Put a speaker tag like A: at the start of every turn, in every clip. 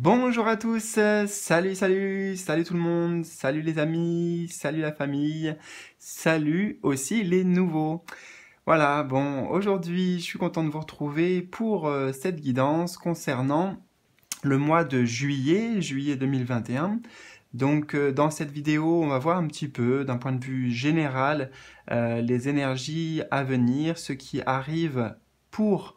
A: Bonjour à tous, salut tout le monde, salut les amis, salut la famille, salut aussi les nouveaux. Voilà, bon, aujourd'hui je suis content de vous retrouver pour cette guidance concernant le mois de juillet 2021. Donc dans cette vidéo, on va voir un petit peu d'un point de vue général les énergies à venir, ce qui arrive pour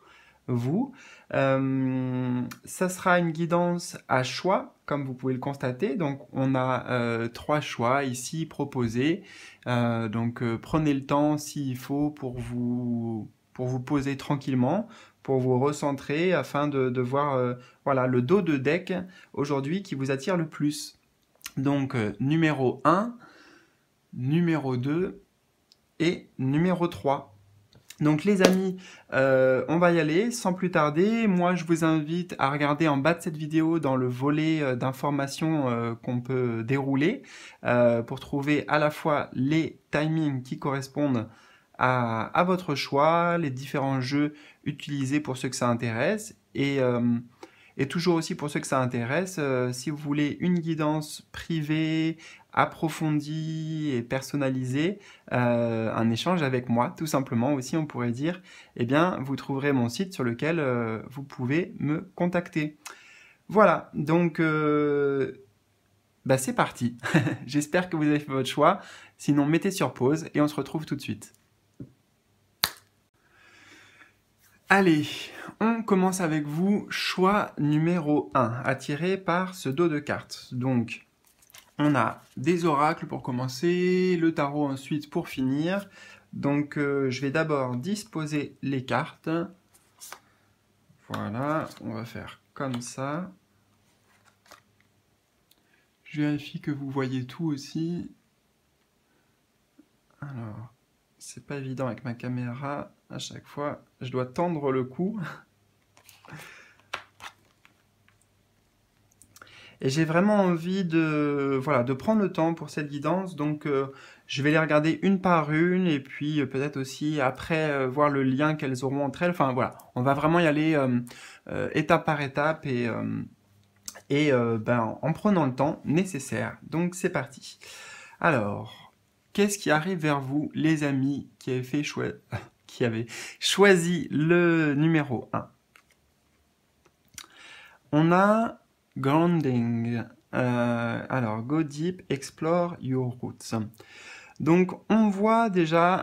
A: vous. Ça sera une guidance à choix, comme vous pouvez le constater. Donc on a trois choix ici proposés. Prenez le temps s'il faut pour vous poser tranquillement, pour vous recentrer afin de voir voilà, le dos de deck aujourd'hui qui vous attire le plus. Donc numéro 1, numéro 2 et numéro 3. Donc les amis, on va y aller sans plus tarder. Moi je vous invite à regarder en bas de cette vidéo dans le volet d'informations qu'on peut dérouler pour trouver à la fois les timings qui correspondent à votre choix, les différents jeux utilisés pour ceux que ça intéresse et toujours aussi pour ceux que ça intéresse, si vous voulez une guidance privée, approfondie et personnalisée, un échange avec moi, tout simplement aussi on pourrait dire, eh bien vous trouverez mon site sur lequel vous pouvez me contacter. Voilà, donc c'est parti. J'espère que vous avez fait votre choix, sinon mettez sur pause et on se retrouve tout de suite. Allez, on commence avec vous, choix numéro 1, attiré par ce dos de cartes. Donc, on a des oracles pour commencer, le tarot ensuite pour finir. Donc, je vais d'abord disposer les cartes. Voilà, on va faire comme ça. Je vérifie que vous voyez tout aussi. Alors, c'est pas évident avec ma caméra. À chaque fois, je dois tendre le cou. Et j'ai vraiment envie de prendre le temps pour cette guidance, donc je vais les regarder une par une, et puis peut-être aussi après voir le lien qu'elles auront entre elles. Enfin voilà, on va vraiment y aller étape par étape en prenant le temps nécessaire. Donc c'est parti. Alors, qu'est-ce qui arrive vers vous, les amis, qui avaient choisi le numéro 1? On a grounding. Alors, go deep, explore your roots. Donc, on voit déjà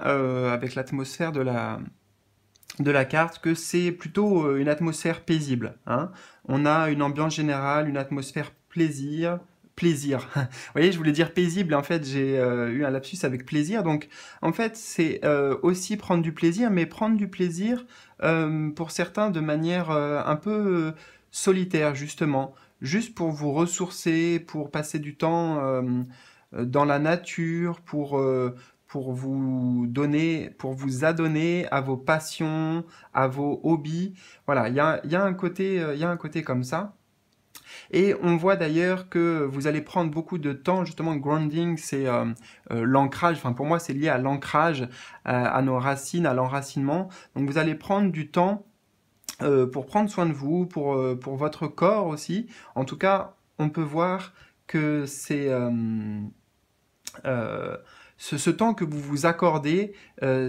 A: avec l'atmosphère de la carte que c'est plutôt une atmosphère paisible. Hein. On a une ambiance générale, une atmosphère plaisir. Vous voyez, je voulais dire paisible, en fait, j'ai eu un lapsus avec plaisir. Donc, en fait, c'est aussi prendre du plaisir, mais prendre du plaisir pour certains de manière un peu solitaire, justement. Juste pour vous ressourcer, pour passer du temps dans la nature, pour vous adonner à vos passions, à vos hobbies. Voilà, il y a un côté comme ça. Et on voit d'ailleurs que vous allez prendre beaucoup de temps, justement, grounding, c'est l'ancrage, enfin pour moi c'est lié à l'ancrage, à nos racines, à l'enracinement. Donc vous allez prendre du temps pour prendre soin de vous, pour votre corps aussi. En tout cas, on peut voir que c'est... ce temps que vous vous accordez,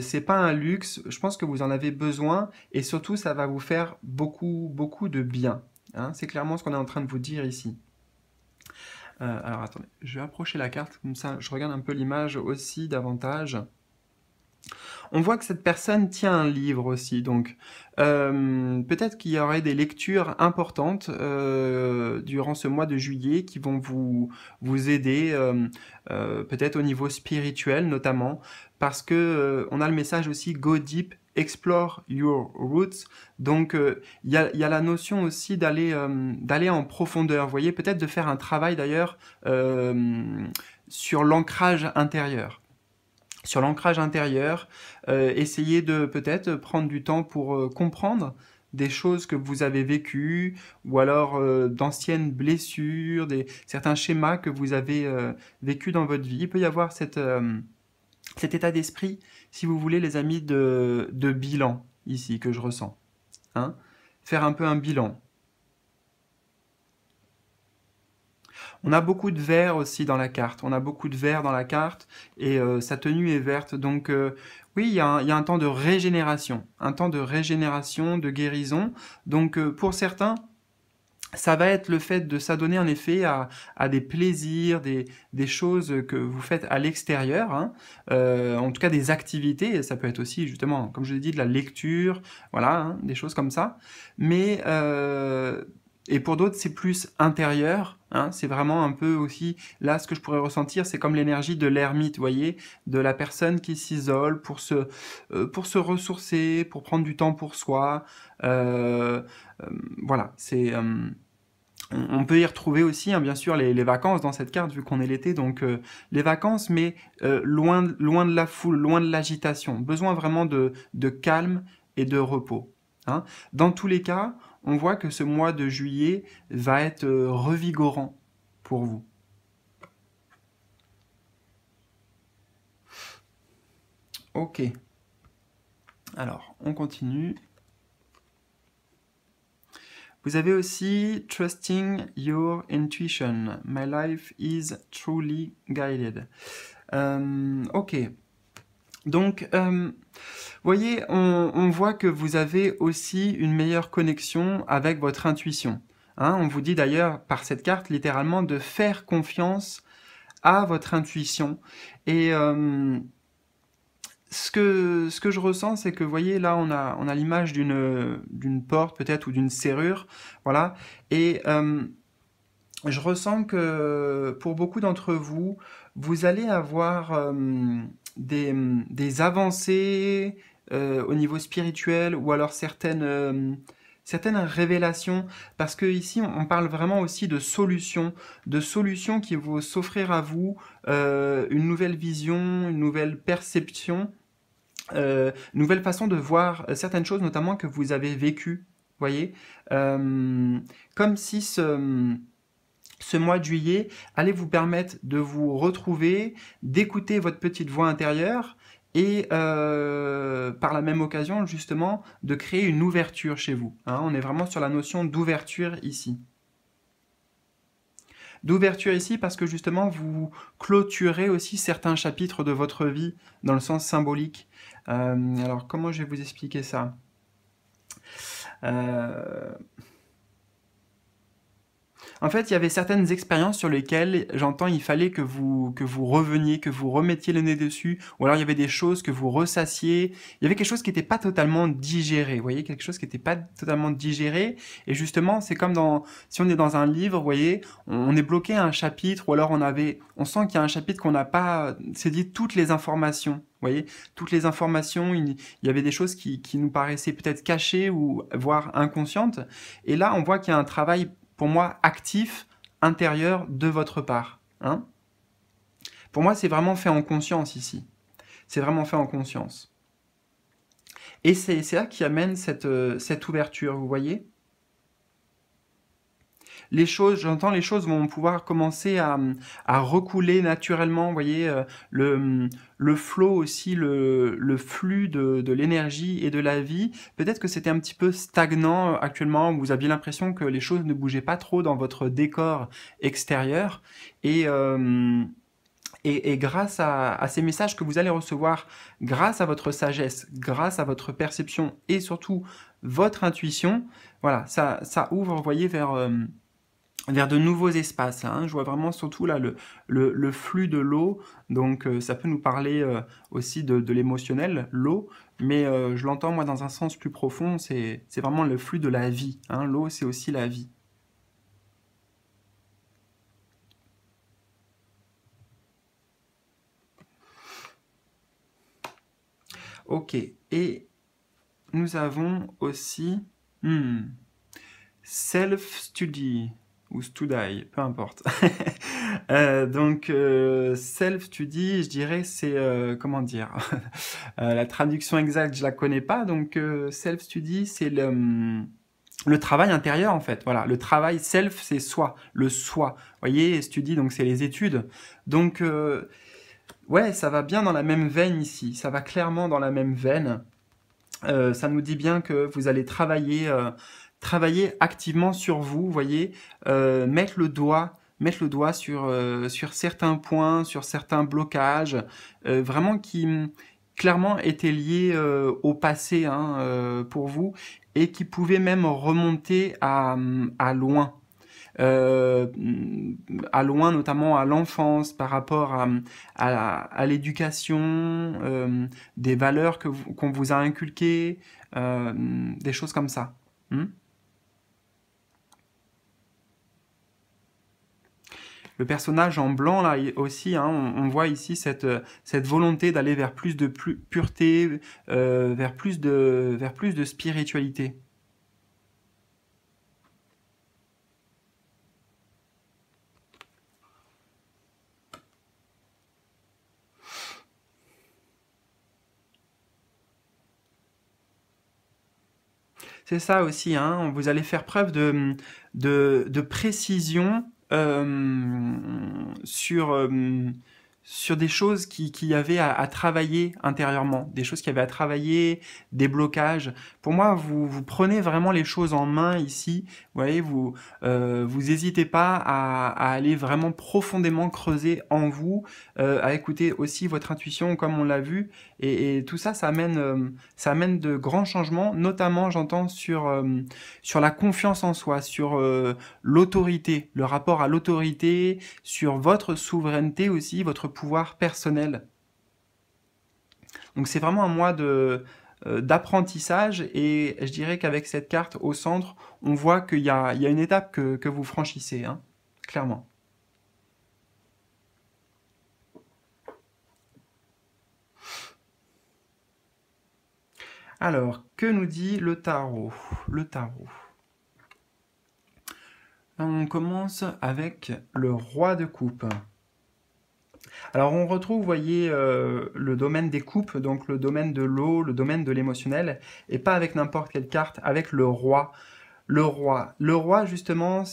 A: c'est pas un luxe, je pense que vous en avez besoin et surtout ça va vous faire beaucoup de bien. Hein, c'est clairement ce qu'on est en train de vous dire ici. Alors attendez, je vais approcher la carte, comme ça je regarde un peu l'image aussi davantage. On voit que cette personne tient un livre aussi, donc peut-être qu'il y aurait des lectures importantes durant ce mois de juillet qui vont vous aider, peut-être au niveau spirituel notamment, parce que on a le message aussi Go Deep, Explore Your Roots, donc il y a la notion aussi d'aller en profondeur, vous voyez, peut-être de faire un travail d'ailleurs sur l'ancrage intérieur. Sur l'ancrage intérieur, essayez de peut-être prendre du temps pour comprendre des choses que vous avez vécues, ou alors d'anciennes blessures, certains schémas que vous avez vécus dans votre vie. Il peut y avoir cet état d'esprit, si vous voulez, les amis, de bilan, ici, que je ressens. Hein, faire un peu un bilan. On a beaucoup de vert aussi dans la carte. On a beaucoup de vert dans la carte et sa tenue est verte. Donc oui, il y a un temps de régénération. Un temps de régénération, de guérison. Donc pour certains, ça va être le fait de s'adonner en effet à des plaisirs, des choses que vous faites à l'extérieur, hein. En tout cas des activités, ça peut être aussi justement, comme je l'ai dit, de la lecture, voilà, hein, des choses comme ça. Mais et pour d'autres, c'est plus intérieur, hein, c'est vraiment un peu aussi, là, ce que je pourrais ressentir, c'est comme l'énergie de l'ermite, vous voyez, de la personne qui s'isole pour se ressourcer, pour prendre du temps pour soi. Voilà, c'est... on peut y retrouver aussi, hein, bien sûr, les vacances dans cette carte, vu qu'on est l'été, donc les vacances, mais loin de la foule, loin de l'agitation. Besoin vraiment de calme et de repos, hein. Dans tous les cas, on voit que ce mois de juillet va être revigorant pour vous. Ok. Alors, on continue. Vous avez aussi Trusting Your Intuition. My life is truly guided. Ok. Donc, vous voyez, on voit que vous avez aussi une meilleure connexion avec votre intuition, hein. On vous dit d'ailleurs par cette carte littéralement de faire confiance à votre intuition. Et ce que je ressens, c'est que, vous voyez, là, on a l'image d'une porte, peut-être, ou d'une serrure, voilà. Et je ressens que, pour beaucoup d'entre vous, vous allez avoir des avancées au niveau spirituel, ou alors certaines révélations, parce que ici, on parle vraiment aussi de solutions qui vont s'offrir à vous, une nouvelle vision, une nouvelle perception, nouvelle façon de voir certaines choses, notamment que vous avez vécues, voyez, comme si ce mois de juillet allait vous permettre de vous retrouver, d'écouter votre petite voix intérieure et par la même occasion, justement, de créer une ouverture chez vous, hein. On est vraiment sur la notion d'ouverture ici. D'ouverture ici parce que justement vous clôturez aussi certains chapitres de votre vie dans le sens symbolique. Alors comment je vais vous expliquer ça? En fait, il y avait certaines expériences sur lesquelles, j'entends, il fallait que vous reveniez, que vous remettiez le nez dessus, ou alors il y avait des choses que vous ressassiez, il y avait quelque chose qui n'était pas totalement digéré, vous voyez, quelque chose qui n'était pas totalement digéré, et justement, c'est comme si on est dans un livre, vous voyez, on est bloqué à un chapitre, ou alors on sent qu'il y a un chapitre qu'on n'a pas, c'est dit toutes les informations. Vous voyez, toutes les informations, il y avait des choses qui nous paraissaient peut-être cachées ou voire inconscientes, et là, on voit qu'il y a un travail, pour moi, actif, intérieur de votre part, hein. Pour moi, c'est vraiment fait en conscience ici. C'est vraiment fait en conscience. Et c'est ça qui amène cette ouverture, vous voyez. Les choses, j'entends, les choses vont pouvoir commencer à recouler naturellement, vous voyez, le flow aussi, le flux de l'énergie et de la vie. Peut-être que c'était un petit peu stagnant actuellement, vous aviez l'impression que les choses ne bougeaient pas trop dans votre décor extérieur. Et grâce à ces messages que vous allez recevoir, grâce à votre sagesse, grâce à votre perception et surtout votre intuition, voilà, ça ouvre, vous voyez, vers de nouveaux espaces, hein. Je vois vraiment surtout là le flux de l'eau, donc ça peut nous parler aussi de l'émotionnel, l'eau, mais je l'entends moi dans un sens plus profond, c'est vraiment le flux de la vie, hein. L'eau, c'est aussi la vie. Ok, et nous avons aussi self-study ou study, peu importe. Donc self-study, je dirais, c'est comment dire, la traduction exacte, je la connais pas. Donc self-study, c'est le travail intérieur en fait. Voilà, le travail self, c'est soi, le soi. Vous voyez, study, donc c'est les études. Donc ouais, ça va bien dans la même veine ici. Ça va clairement dans la même veine. Ça nous dit bien que vous allez travailler activement sur vous, voyez, mettre le doigt mettre le doigt sur certains points, sur certains blocages, vraiment qui clairement étaient liés au passé hein, pour vous et qui pouvaient même remonter à loin. Euh, à loin, notamment à l'enfance, par rapport à l'éducation, des valeurs qu'on vous a inculquées, des choses comme ça. Hmm. Le personnage en blanc, là aussi, hein, on voit ici cette volonté d'aller vers plus de pureté, vers plus de spiritualité. C'est ça aussi, hein, vous allez faire preuve de précision sur, sur des choses qui avaient à travailler intérieurement, des choses qui avaient à travailler, des blocages. Pour moi, vous prenez vraiment les choses en main ici. Vous voyez, vous n'hésitez pas à aller vraiment profondément creuser en vous, à écouter aussi votre intuition comme on l'a vu. Et tout ça, ça amène de grands changements, notamment j'entends sur la confiance en soi, sur l'autorité, le rapport à l'autorité, sur votre souveraineté aussi, votre pouvoir personnel. Donc c'est vraiment un mois d'apprentissage et je dirais qu'avec cette carte au centre, on voit qu'il y a une étape que vous franchissez, hein, clairement. Alors, que nous dit le tarot? Le tarot. On commence avec le roi de coupe. Alors on retrouve, vous voyez, le domaine des coupes, donc le domaine de l'eau, le domaine de l'émotionnel, et pas avec n'importe quelle carte, avec le roi. Le roi. Le roi, justement,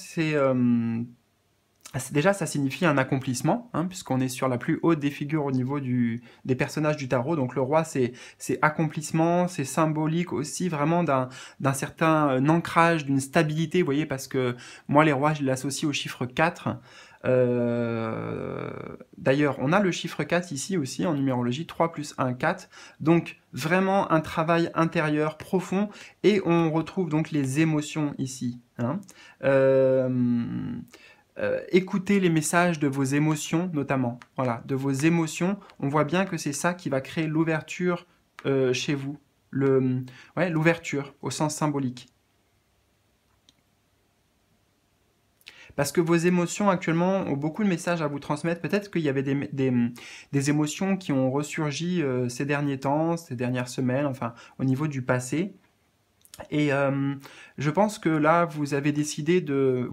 A: déjà, ça signifie un accomplissement, hein, puisqu'on est sur la plus haute des figures au niveau des personnages du tarot. Donc le roi, c'est accomplissement, c'est symbolique aussi vraiment d'un certain ancrage, d'une stabilité, vous voyez, parce que moi, les rois, je l'associe au chiffre 4. D'ailleurs, on a le chiffre 4 ici aussi en numérologie, 3 plus 1, 4. Donc vraiment un travail intérieur profond et on retrouve donc les émotions ici. Hein. Écoutez les messages de vos émotions notamment. Voilà, de vos émotions. On voit bien que c'est ça qui va créer l'ouverture chez vous. L'ouverture au sens symbolique. Parce que vos émotions actuellement ont beaucoup de messages à vous transmettre. Peut-être qu'il y avait des émotions qui ont ressurgi ces derniers temps, ces dernières semaines, enfin au niveau du passé. Et je pense que là, vous allez décider de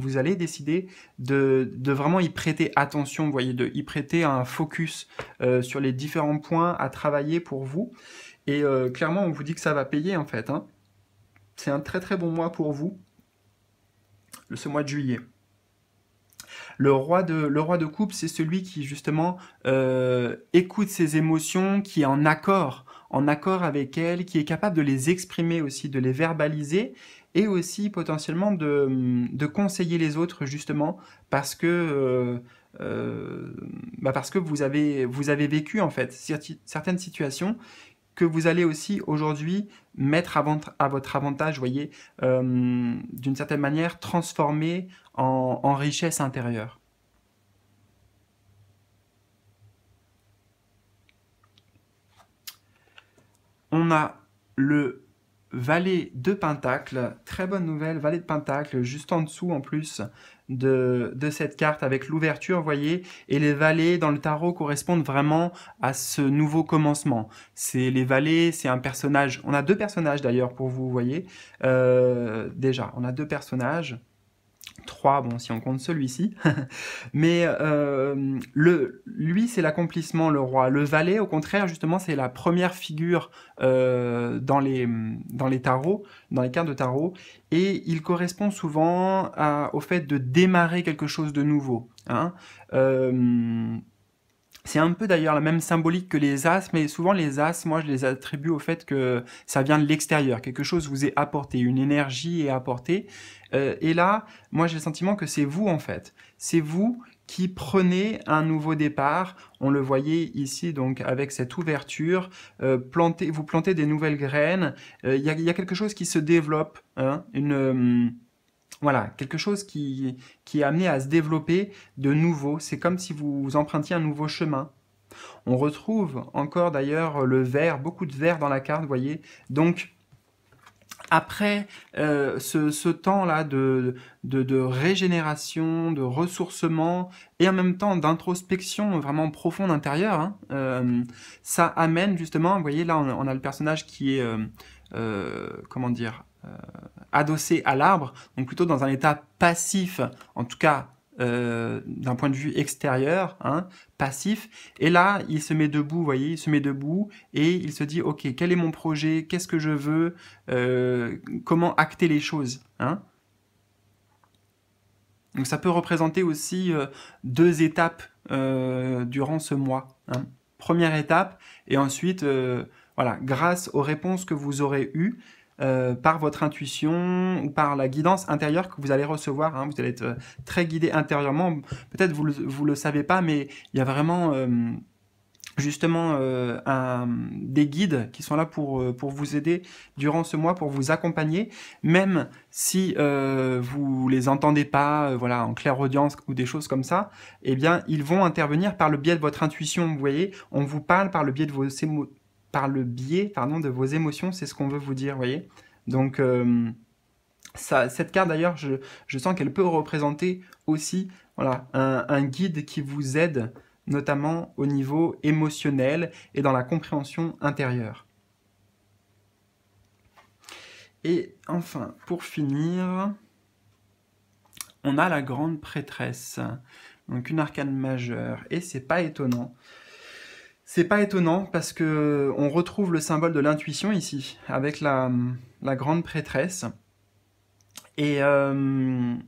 A: vraiment y prêter attention, vous voyez, de y prêter un focus sur les différents points à travailler pour vous. Et clairement, on vous dit que ça va payer en fait. Hein. C'est un très très bon mois pour vous, ce mois de juillet. Le roi de coupe, c'est celui qui justement écoute ses émotions, qui est en accord avec elles, qui est capable de les exprimer aussi, de les verbaliser, et aussi potentiellement de conseiller les autres justement parce que parce que vous avez vécu en fait certaines situations que vous allez aussi aujourd'hui mettre à votre avantage, vous voyez, d'une certaine manière transformer en richesse intérieure. On a le valet de Pentacle, très bonne nouvelle, valet de Pentacle, juste en dessous en plus de cette carte avec l'ouverture, vous voyez, et les valets dans le tarot correspondent vraiment à ce nouveau commencement. C'est les valets, c'est un personnage, on a deux personnages d'ailleurs pour vous, vous voyez, déjà, on a deux personnages, 3, bon, si on compte celui-ci. Mais lui, c'est l'accomplissement, le roi. Le valet, au contraire, justement, c'est la première figure dans les tarots, dans les cartes de tarot. Et il correspond souvent au fait de démarrer quelque chose de nouveau. Hein. C'est un peu d'ailleurs la même symbolique que les as, mais souvent les as, moi je les attribue au fait que ça vient de l'extérieur, quelque chose vous est apporté, une énergie est apportée. Et là, moi j'ai le sentiment que c'est vous en fait. C'est vous qui prenez un nouveau départ. On le voyait ici donc avec cette ouverture, vous plantez des nouvelles graines. Il y a quelque chose qui se développe, hein, voilà, quelque chose qui est amené à se développer de nouveau. C'est comme si vous empruntiez un nouveau chemin. On retrouve encore d'ailleurs le vert, beaucoup de vert dans la carte, vous voyez. Donc, après ce temps-là de régénération, de ressourcement et en même temps d'introspection vraiment profonde intérieure, hein, ça amène justement, vous voyez là on a le personnage qui est, comment dire, adossé à l'arbre, donc plutôt dans un état passif, en tout cas d'un point de vue extérieur, hein, passif. Et là, il se met debout, vous voyez, il se met debout et il se dit, ok, quel est mon projet, qu'est-ce que je veux, comment acter les choses, hein. Donc ça peut représenter aussi deux étapes durant ce mois, hein. Première étape, et ensuite, voilà, grâce aux réponses que vous aurez eues, par votre intuition ou par la guidance intérieure que vous allez recevoir, hein, vous allez être très guidé intérieurement. Peut-être vous le savez pas, mais il y a vraiment justement des guides qui sont là pour vous aider durant ce mois, pour vous accompagner, même si vous les entendez pas, voilà, en clairaudience ou des choses comme ça, eh bien, ils vont intervenir par le biais de votre intuition. Vous voyez, on vous parle par le biais de vos de vos émotions, c'est ce qu'on veut vous dire, vous voyez. Donc, cette carte d'ailleurs, je sens qu'elle peut représenter aussi, voilà, un guide qui vous aide, notamment au niveau émotionnel et dans la compréhension intérieure. Et enfin, pour finir, on a la grande prêtresse, donc une arcane majeure, et c'est pas étonnant. C'est pas étonnant parce que on retrouve le symbole de l'intuition ici, avec la grande prêtresse. Et en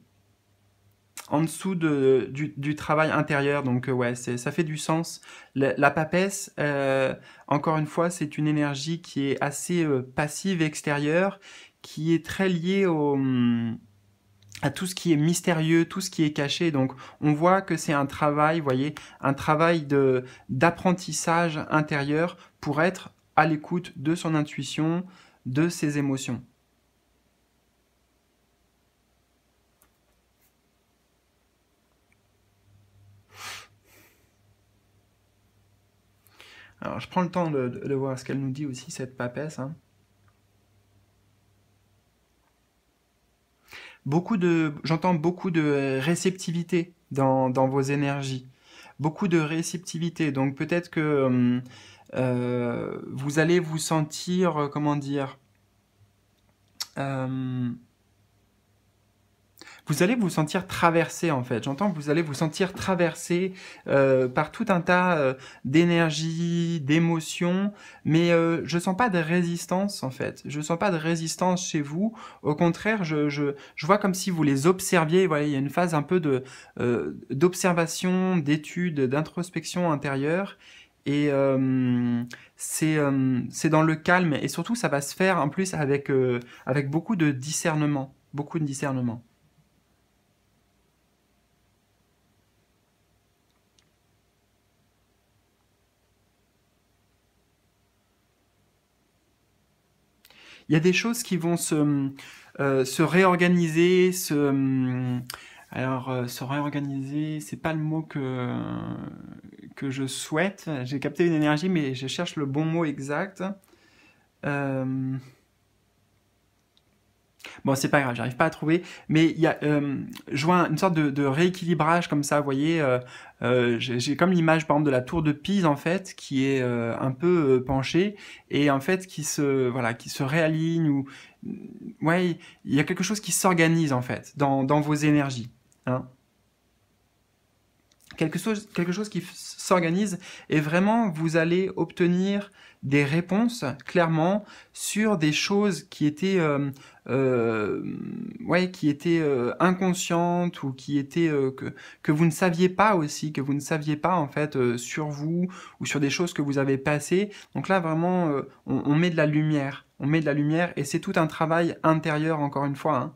A: dessous du travail intérieur, donc ouais, ça fait du sens. La papesse, encore une fois, c'est une énergie qui est assez passive extérieure, qui est très liée à tout ce qui est mystérieux, tout ce qui est caché. Donc, on voit que c'est un travail, vous voyez, un travail d'apprentissage intérieur pour être à l'écoute de son intuition, de ses émotions. Alors, je prends le temps de voir ce qu'elle nous dit aussi, cette papesse, hein. J'entends beaucoup de réceptivité dans vos énergies. Beaucoup de réceptivité. Donc peut-être que vous allez vous sentir, comment dire, vous allez vous sentir traversé en fait. J'entends que vous allez vous sentir traversé par tout un tas d'énergie, d'émotions, mais je sens pas de résistance en fait. Je sens pas de résistance chez vous. Au contraire, je vois comme si vous les observiez. Voilà, il y a une phase un peu d'observation, d'étude, d'introspection intérieure. Et c'est dans le calme et surtout ça va se faire en plus avec beaucoup de discernement. Beaucoup de discernement. Il y a des choses qui vont se réorganiser, se réorganiser, c'est pas le mot que je souhaite. J'ai capté une énergie, mais je cherche le bon mot exact. Bon, c'est pas grave, j'arrive pas à trouver, mais il y a, je vois une sorte de rééquilibrage comme ça, vous voyez, j'ai comme l'image par exemple de la tour de Pise en fait, qui est un peu penchée, et en fait voilà, qui se réaligne, ou ouais, il y a quelque chose qui s'organise en fait, dans vos énergies, hein. quelque chose qui s'organise et vraiment vous allez obtenir des réponses clairement sur des choses qui étaient inconscientes ou qui étaient que vous ne saviez pas aussi, que vous ne saviez pas en fait sur vous ou sur des choses que vous avez passées. Donc là vraiment on met de la lumière, et c'est tout un travail intérieur encore une fois, hein.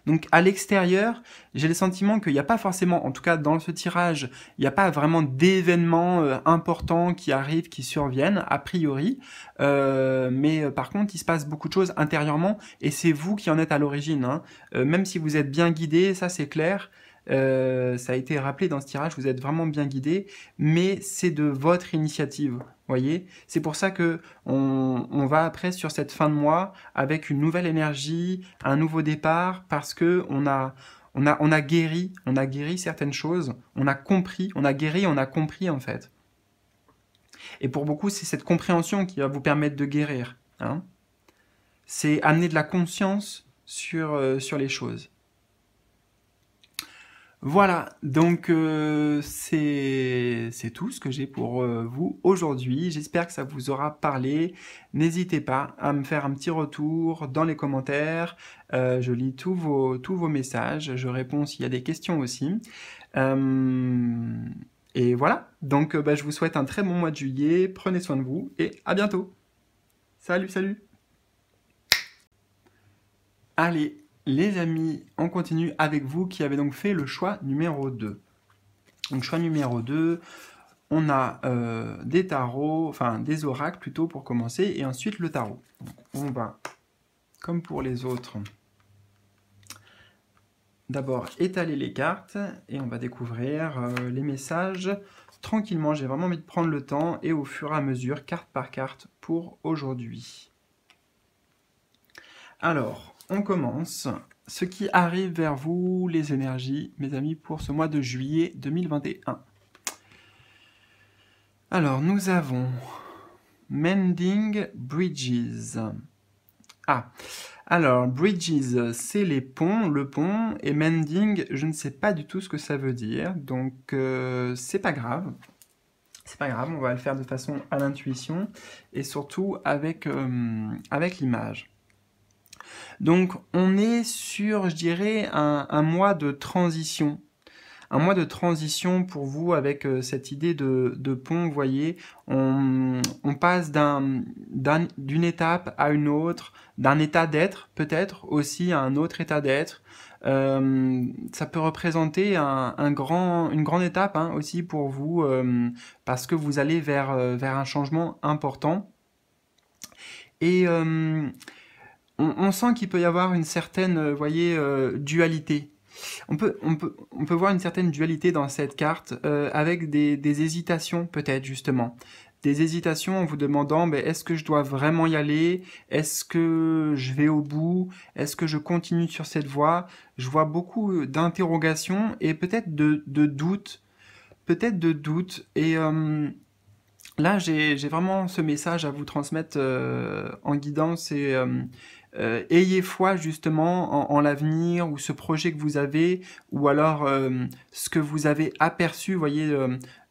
A: Donc à l'extérieur, j'ai le sentiment qu'il n'y a pas forcément, en tout cas dans ce tirage, il n'y a pas vraiment d'événements importants qui arrivent, qui surviennent, a priori. Mais par contre, il se passe beaucoup de choses intérieurement et c'est vous qui en êtes à l'origine, hein. Même si vous êtes bien guidé, ça c'est clair. Ça a été rappelé dans ce tirage, vous êtes vraiment bien guidé, mais c'est de votre initiative, voyez. C'est pour ça que on va après sur cette fin de mois avec une nouvelle énergie, un nouveau départ, parce que on a guéri certaines choses, on a compris, on a guéri, on a compris en fait. Et pour beaucoup, c'est cette compréhension qui va vous permettre de guérir, hein. C'est amener de la conscience sur les choses. Voilà, donc c'est tout ce que j'ai pour vous aujourd'hui. J'espère que ça vous aura parlé. N'hésitez pas à me faire un petit retour dans les commentaires. Je lis tous vos messages. Je réponds s'il y a des questions aussi. Et voilà, donc je vous souhaite un très bon mois de juillet. Prenez soin de vous et à bientôt. Salut, salut. Allez. Les amis, on continue avec vous qui avez donc fait le choix numéro 2. Donc choix numéro 2, on a des tarots, enfin des oracles plutôt pour commencer, et ensuite le tarot. Donc, on va, comme pour les autres, d'abord étaler les cartes et on va découvrir les messages tranquillement. J'ai vraiment envie de prendre le temps et au fur et à mesure, carte par carte pour aujourd'hui. Alors, on commence. Ce qui arrive vers vous, les énergies, mes amis, pour ce mois de juillet 2021. Alors, nous avons Mending Bridges. Ah, alors, Bridges, c'est les ponts, le pont, et Mending, je ne sais pas du tout ce que ça veut dire, donc c'est pas grave. C'est pas grave, on va le faire de façon à l'intuition, et surtout avec l'image. Donc on est sur, je dirais, un mois de transition. Un mois de transition pour vous avec cette idée de pont, vous voyez. On passe d'une étape à une autre, d'un état d'être peut-être aussi à un autre état d'être. Ça peut représenter une grande étape hein, aussi pour vous parce que vous allez vers un changement important. Et on sent qu'il peut y avoir une certaine, voyez, dualité. On peut voir une certaine dualité dans cette carte, avec des hésitations peut-être justement. Des hésitations en vous demandant est-ce que je dois vraiment y aller? Est-ce que je vais au bout? Est-ce que je continue sur cette voie? Je vois beaucoup d'interrogations et peut-être de doutes. Peut-être de doutes. Et là, j'ai vraiment ce message à vous transmettre en guidance et ayez foi justement en l'avenir ou ce projet que vous avez ou alors ce que vous avez aperçu, voyez,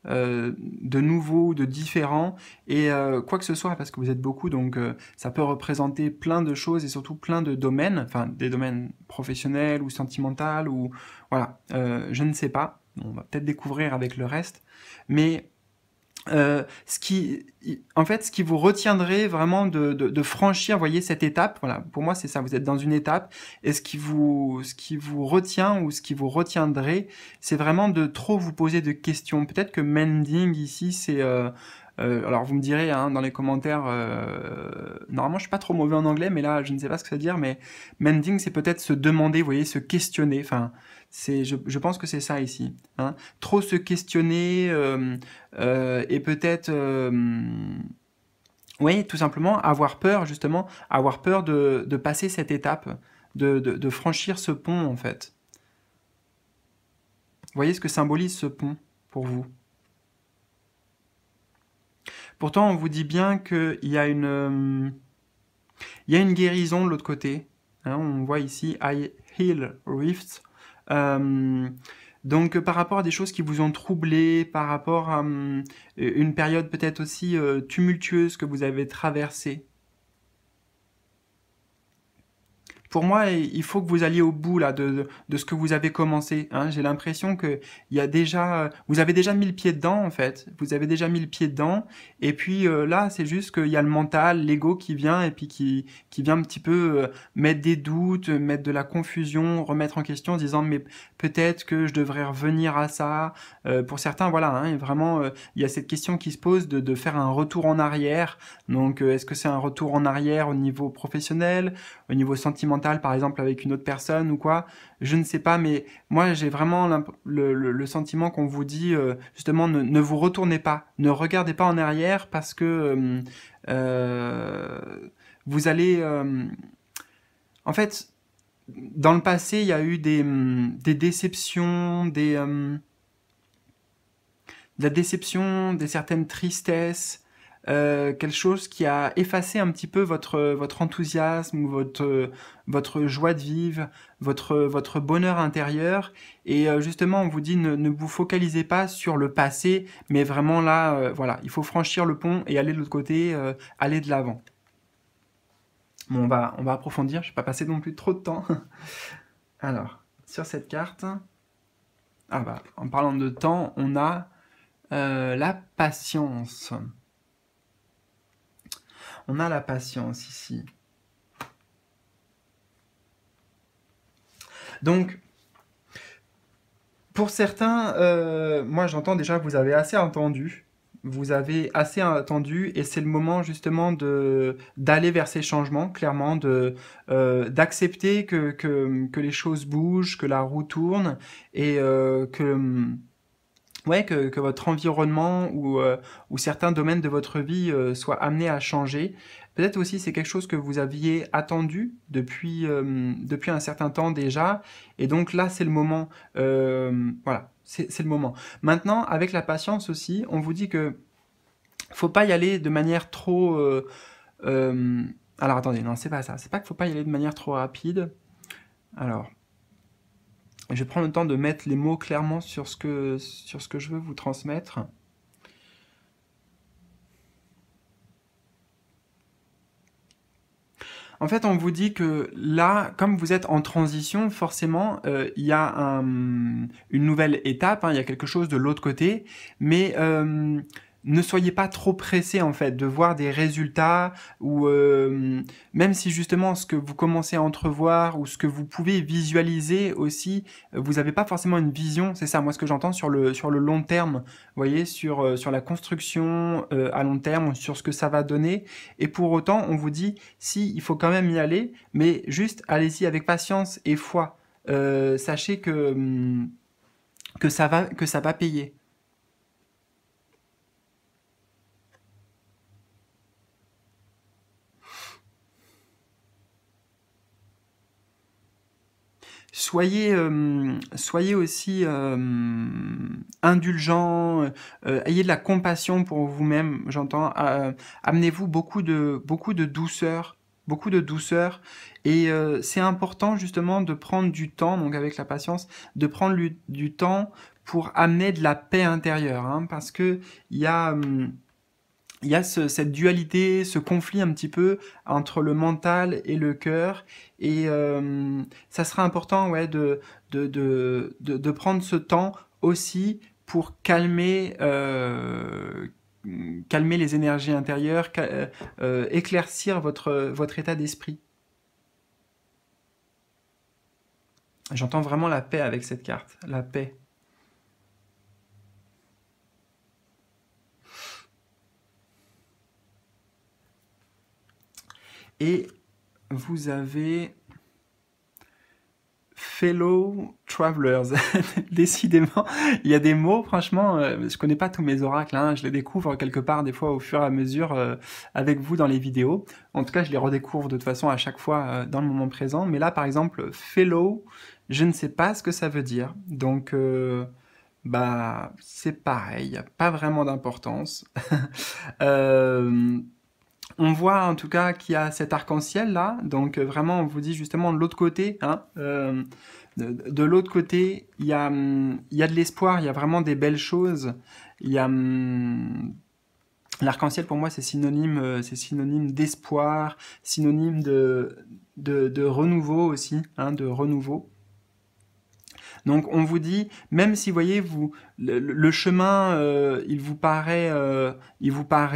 A: de nouveau, de différent et quoi que ce soit parce que vous êtes beaucoup donc ça peut représenter plein de choses et surtout plein de domaines, enfin des domaines professionnels ou sentimentaux ou voilà, je ne sais pas, on va peut-être découvrir avec le reste, mais ce qui vous retiendrait vraiment de franchir, voyez, cette étape, voilà, pour moi c'est ça, vous êtes dans une étape, et ce qui vous retient ou ce qui vous retiendrait, c'est vraiment de trop vous poser de questions. Peut-être que mending ici, c'est... alors vous me direz hein, dans les commentaires, normalement je suis pas trop mauvais en anglais, mais là je ne sais pas ce que ça veut dire, mais mending c'est peut-être se demander, vous voyez, se questionner, enfin... Je pense que c'est ça ici. Hein. Trop se questionner et peut-être, oui, tout simplement avoir peur, justement, avoir peur de passer cette étape, de franchir ce pont, en fait. Vous voyez ce que symbolise ce pont pour vous? Pourtant, on vous dit bien qu'il y a une guérison de l'autre côté. Hein, on voit ici I heal rifts. Donc par rapport à des choses qui vous ont troublé, par rapport à une période peut-être aussi tumultueuse que vous avez traversée. Pour moi, il faut que vous alliez au bout là de ce que vous avez commencé. Hein. J'ai l'impression que il y a déjà, vous avez déjà mis le pied dedans en fait. Vous avez déjà mis le pied dedans. Et puis là, c'est juste qu'il y a le mental, l'ego qui vient et puis qui vient un petit peu mettre des doutes, mettre de la confusion, remettre en question, en disant mais peut-être que je devrais revenir à ça. Pour certains, voilà, hein, vraiment, il y a cette question qui se pose de faire un retour en arrière. Donc, est-ce que c'est un retour en arrière au niveau professionnel? Au niveau sentimental, par exemple, avec une autre personne ou quoi, je ne sais pas, mais moi, j'ai vraiment le sentiment qu'on vous dit, justement, ne vous retournez pas, ne regardez pas en arrière parce que vous allez... en fait, dans le passé, il y a eu des déceptions, de la déception, des certaines tristesses, quelque chose qui a effacé un petit peu votre enthousiasme, votre joie de vivre, votre bonheur intérieur. Et justement, on vous dit ne vous focalisez pas sur le passé, mais vraiment là, voilà, il faut franchir le pont et aller de l'autre côté, aller de l'avant. Bon, on va approfondir, je ne vais pas passer non plus trop de temps. Alors, sur cette carte, ah bah, en parlant de temps, on a la patience. On a la patience ici. Donc, pour certains, moi j'entends déjà que vous avez assez entendu. Vous avez assez attendu et c'est le moment justement d'aller vers ces changements, clairement, d'accepter que les choses bougent, que la roue tourne et ouais, que votre environnement ou certains domaines de votre vie soient amenés à changer. Peut-être aussi c'est quelque chose que vous aviez attendu depuis un certain temps déjà, et donc là c'est le moment. Voilà, c'est le moment. Maintenant, avec la patience aussi, on vous dit que faut pas y aller de manière trop. Euh, alors attendez, non c'est pas ça. C'est pas qu'il faut pas y aller de manière trop rapide. Alors. Je vais prendre le temps de mettre les mots clairement sur ce que je veux vous transmettre. En fait, on vous dit que là, comme vous êtes en transition, forcément, il y a une nouvelle étape, hein, il y a quelque chose de l'autre côté, mais ne soyez pas trop pressé en fait de voir des résultats ou même si justement ce que vous commencez à entrevoir ou ce que vous pouvez visualiser aussi, vous n'avez pas forcément une vision, c'est ça moi ce que j'entends sur le long terme, vous voyez, sur la construction à long terme, sur ce que ça va donner, et pour autant on vous dit si il faut quand même y aller, mais juste allez-y avec patience et foi. Sachez que ça va payer. Soyez aussi indulgent, ayez de la compassion pour vous-même, j'entends. Amenez-vous beaucoup de douceur, et c'est important justement de prendre du temps, donc avec la patience, de prendre du temps pour amener de la paix intérieure, hein, parce que il y a cette dualité, ce conflit un petit peu entre le mental et le cœur, et ça sera important, ouais, de prendre ce temps aussi pour calmer les énergies intérieures, éclaircir votre état d'esprit. J'entends vraiment la paix avec cette carte, la paix. Et vous avez Fellow Travelers. Décidément, il y a des mots, franchement, je connais pas tous mes oracles, hein, je les découvre quelque part des fois au fur et à mesure avec vous dans les vidéos. En tout cas, je les redécouvre de toute façon à chaque fois dans le moment présent. Mais là, par exemple, Fellow, je ne sais pas ce que ça veut dire. Donc, bah, c'est pareil, il n'y a pas vraiment d'importance. On voit en tout cas qu'il y a cet arc-en-ciel là, donc vraiment on vous dit justement de l'autre côté, hein, de l'autre côté, il y a de l'espoir, il y a vraiment des belles choses. Il y a l'arc-en-ciel pour moi c'est synonyme d'espoir, synonyme de renouveau aussi, hein, de renouveau. Donc on vous dit, même si vous voyez, le chemin, il vous paraît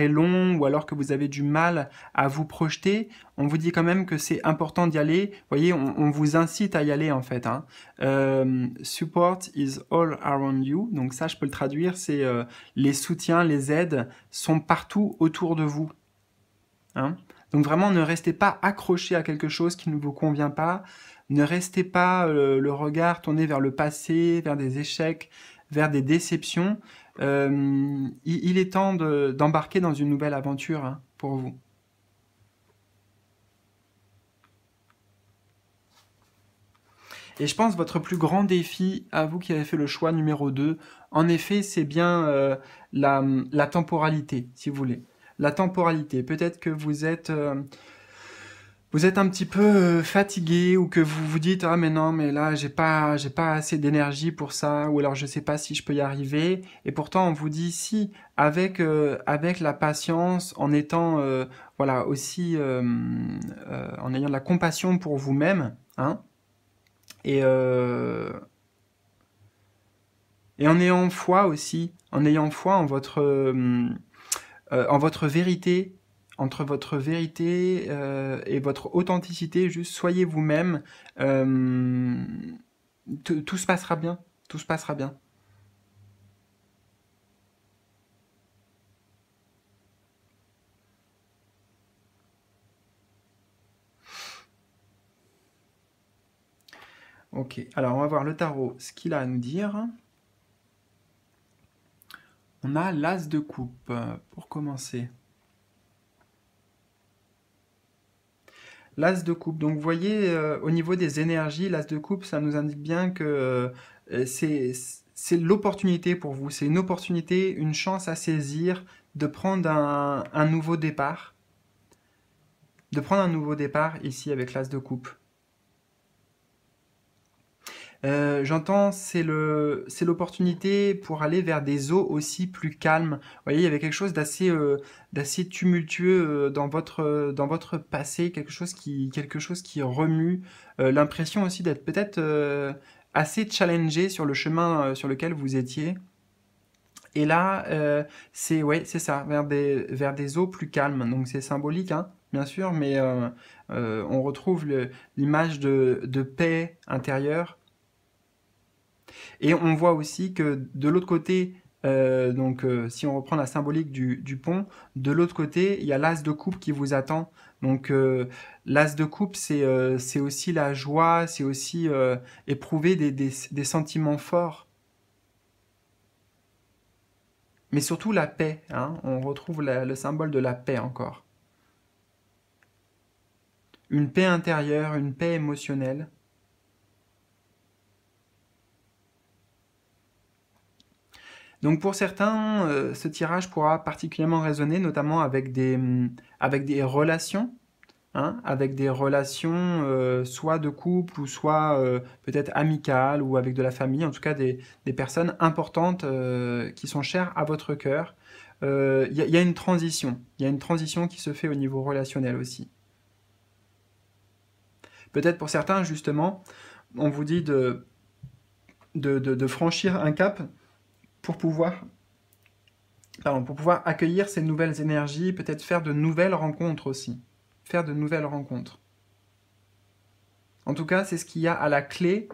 A: long, ou alors que vous avez du mal à vous projeter, on vous dit quand même que c'est important d'y aller. Vous voyez, on vous incite à y aller en fait. Hein. Support is all around you. Donc ça, je peux le traduire, c'est les soutiens, les aides sont partout autour de vous. Hein. Donc vraiment, ne restez pas accroché à quelque chose qui ne vous convient pas. Ne restez pas le regard tourné vers le passé, vers des échecs, vers des déceptions. Il est temps d'embarquer dans une nouvelle aventure, hein, pour vous. Et je pense votre plus grand défi, à vous qui avez fait le choix numéro 2, en effet, c'est bien la temporalité, si vous voulez. La temporalité. Peut-être que vous êtes un petit peu fatigué, ou que vous vous dites ah mais non mais là j'ai pas assez d'énergie pour ça, ou alors je sais pas si je peux y arriver, et pourtant on vous dit si, avec la patience, en étant voilà aussi en ayant de la compassion pour vous-même, hein, et et en ayant foi aussi, en ayant foi en votre vérité, entre votre vérité et votre authenticité, juste soyez vous-même, tout se passera bien, tout se passera bien. Ok, alors on va voir le tarot, ce qu'il a à nous dire. On a l'as de coupe, pour commencer. L'as de coupe, donc vous voyez, au niveau des énergies, l'as de coupe, ça nous indique bien que c'est l'opportunité pour vous, c'est une opportunité, une chance à saisir de prendre un nouveau départ, ici avec l'as de coupe. J'entends, c'est l'opportunité pour aller vers des eaux aussi plus calmes. Vous voyez, il y avait quelque chose d'assez tumultueux dans votre passé, quelque chose qui remue. L'impression aussi d'être peut-être assez challengé sur le chemin sur lequel vous étiez. Et là, c'est ça, vers des eaux plus calmes. Donc c'est symbolique, hein, bien sûr, mais on retrouve l'image de paix intérieure. Et on voit aussi que de l'autre côté, si on reprend la symbolique du pont, de l'autre côté, il y a l'as de coupe qui vous attend. Donc l'as de coupe, c'est aussi la joie, c'est aussi éprouver des sentiments forts. Mais surtout la paix, hein. On retrouve le symbole de la paix encore. Une paix intérieure, une paix émotionnelle. Donc pour certains, ce tirage pourra particulièrement résonner, notamment avec des relations, hein, avec des relations soit de couple, ou soit peut-être amicales, ou avec de la famille, en tout cas des personnes importantes qui sont chères à votre cœur. Y a une transition, il y a une transition qui se fait au niveau relationnel aussi. Peut-être pour certains, justement, on vous dit de franchir un cap pour pouvoir pour pouvoir accueillir ces nouvelles énergies, peut-être faire de nouvelles rencontres aussi. Faire de nouvelles rencontres. En tout cas, c'est ce qu'il y a à la clé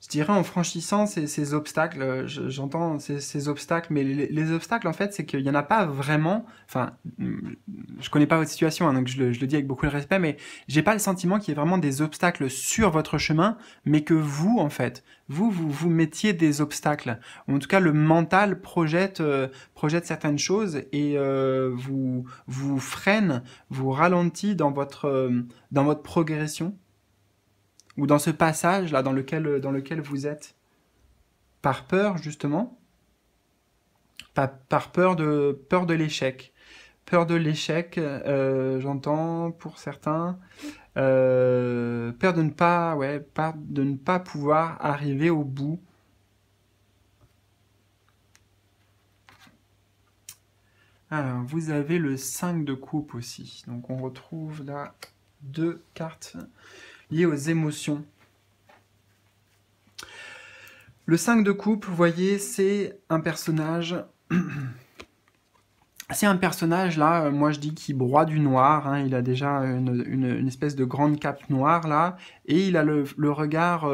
A: je dirais en franchissant ces obstacles. J'entends ces obstacles, mais les obstacles, en fait, c'est qu'il n'y en a pas vraiment. Enfin, je connais pas votre situation, hein, donc je le dis avec beaucoup de respect, mais j'ai pas le sentiment qu'il y ait vraiment des obstacles sur votre chemin, mais que vous, en fait, vous mettiez des obstacles. Ou en tout cas, le mental projette certaines choses, et vous freine, vous ralentit dans votre progression, ou dans ce passage là dans lequel vous êtes, par peur justement, par peur de l'échec, j'entends pour certains, Peur de ne pas, ouais, peur de ne pas pouvoir arriver au bout. Alors, vous avez le 5 de coupe aussi. Donc, on retrouve là 2 cartes liées aux émotions. Le 5 de coupe, vous voyez, c'est un personnage... C'est un personnage, là, moi je dis qu'il broie du noir, hein, il a déjà une espèce de grande cape noire, là, et il a le regard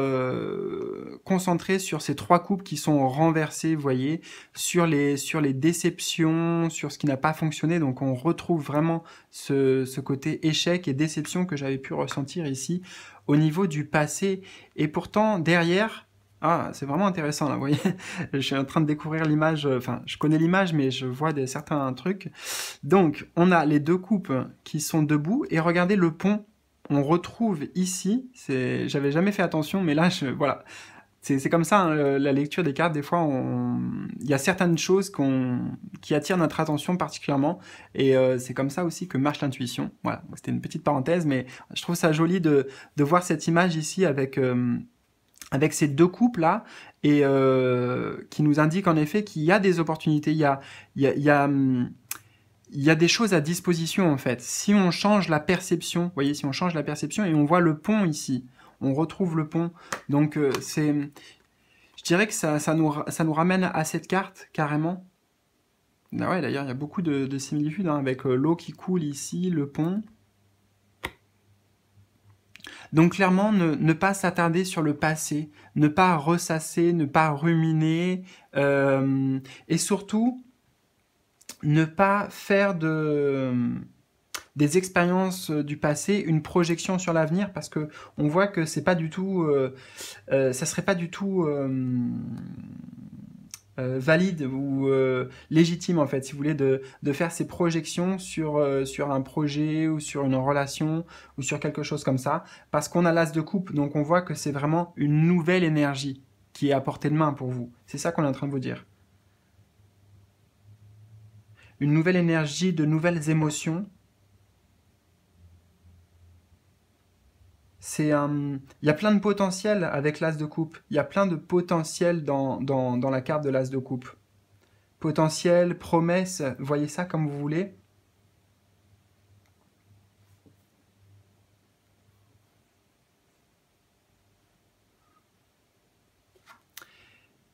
A: concentré sur ces 3 coupes qui sont renversées, vous voyez, sur les déceptions, sur ce qui n'a pas fonctionné, donc on retrouve vraiment ce côté échec et déception que j'avais pu ressentir ici, au niveau du passé, et pourtant, derrière... Ah, c'est vraiment intéressant là, vous voyez, je suis en train de découvrir l'image, enfin, je connais l'image, mais je vois certains trucs. Donc, on a les 2 coupes qui sont debout, et regardez le pont, on retrouve ici, j'avais jamais fait attention, mais là, voilà, c'est comme ça, hein, la lecture des cartes, des fois, il y a certaines choses qui attirent notre attention particulièrement, et c'est comme ça aussi que marche l'intuition. Voilà, c'était une petite parenthèse, mais je trouve ça joli de voir cette image ici avec ces 2 coupes là, et qui nous indiquent en effet qu'il y a des opportunités, il y a des choses à disposition en fait. Si on change la perception, vous voyez, si on change la perception, et on voit le pont ici, on retrouve le pont. Donc je dirais que ça nous ramène à cette carte carrément. Ah ouais, d'ailleurs il y a beaucoup de similitudes, hein, avec l'eau qui coule ici, le pont. Donc clairement, ne pas s'attarder sur le passé, ne pas ressasser, ne pas ruminer, et surtout, ne pas faire des expériences du passé une projection sur l'avenir, parce que on voit que c'est pas du tout, ça serait pas du tout valide ou légitime en fait, si vous voulez, de faire ces projections sur un projet ou sur une relation ou sur quelque chose comme ça, parce qu'on a l'as de coupe, donc on voit que c'est vraiment une nouvelle énergie qui est à portée de main pour vous. C'est ça qu'on est en train de vous dire. Une nouvelle énergie, de nouvelles émotions. Il y a plein de potentiel avec l'as de coupe. Il y a plein de potentiel dans la carte de l'as de coupe. Potentiel, promesse, voyez ça comme vous voulez.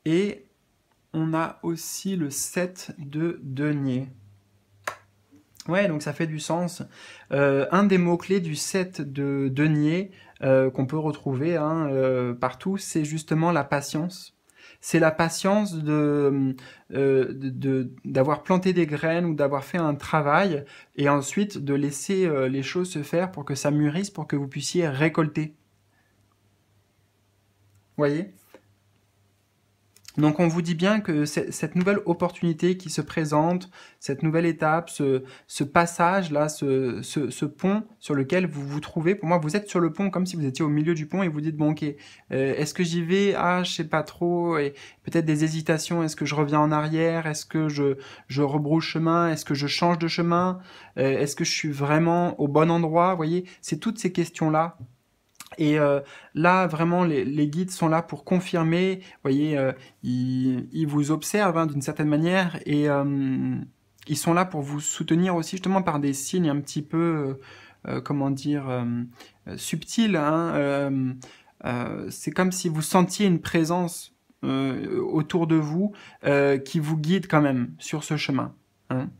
A: Et on a aussi le 7 de denier. Ouais, donc ça fait du sens. Un des mots-clés du 7 de denier qu'on peut retrouver partout, c'est justement la patience. C'est la patience d'avoir planté des graines ou d'avoir fait un travail et ensuite de laisser les choses se faire pour que ça mûrisse, pour que vous puissiez récolter. Vous voyez ? Donc on vous dit bien que cette nouvelle opportunité qui se présente, cette nouvelle étape, ce passage-là, ce pont sur lequel vous vous trouvez, pour moi vous êtes sur le pont comme si vous étiez au milieu du pont et vous dites bon ok, est-ce que j'y vais? Ah je sais pas trop, et peut-être des hésitations, est-ce que je reviens en arrière? Est-ce que je rebrousse chemin? Est-ce que je change de chemin? Est-ce que je suis vraiment au bon endroit? Vous voyez, c'est toutes ces questions-là. Et là, vraiment, les guides sont là pour confirmer. Vous voyez, ils vous observent d'une certaine manière et ils sont là pour vous soutenir aussi, justement par des signes un petit peu, comment dire, subtils. C'est comme si vous sentiez une présence autour de vous qui vous guide quand même sur ce chemin. Hein.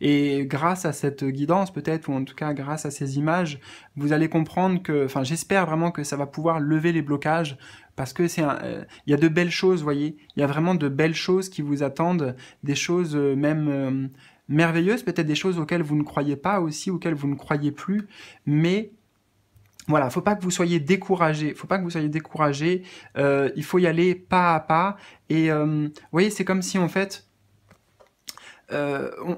A: Et grâce à cette guidance peut-être, ou en tout cas grâce à ces images, vous allez comprendre que, enfin j'espère vraiment que ça va pouvoir lever les blocages, parce que il y a de belles choses, vous voyez, il y a vraiment de belles choses qui vous attendent, des choses même merveilleuses, peut-être des choses auxquelles vous ne croyez pas aussi, auxquelles vous ne croyez plus, mais voilà, faut pas que vous soyez découragés, il faut y aller pas à pas, et vous voyez, c'est comme si en fait,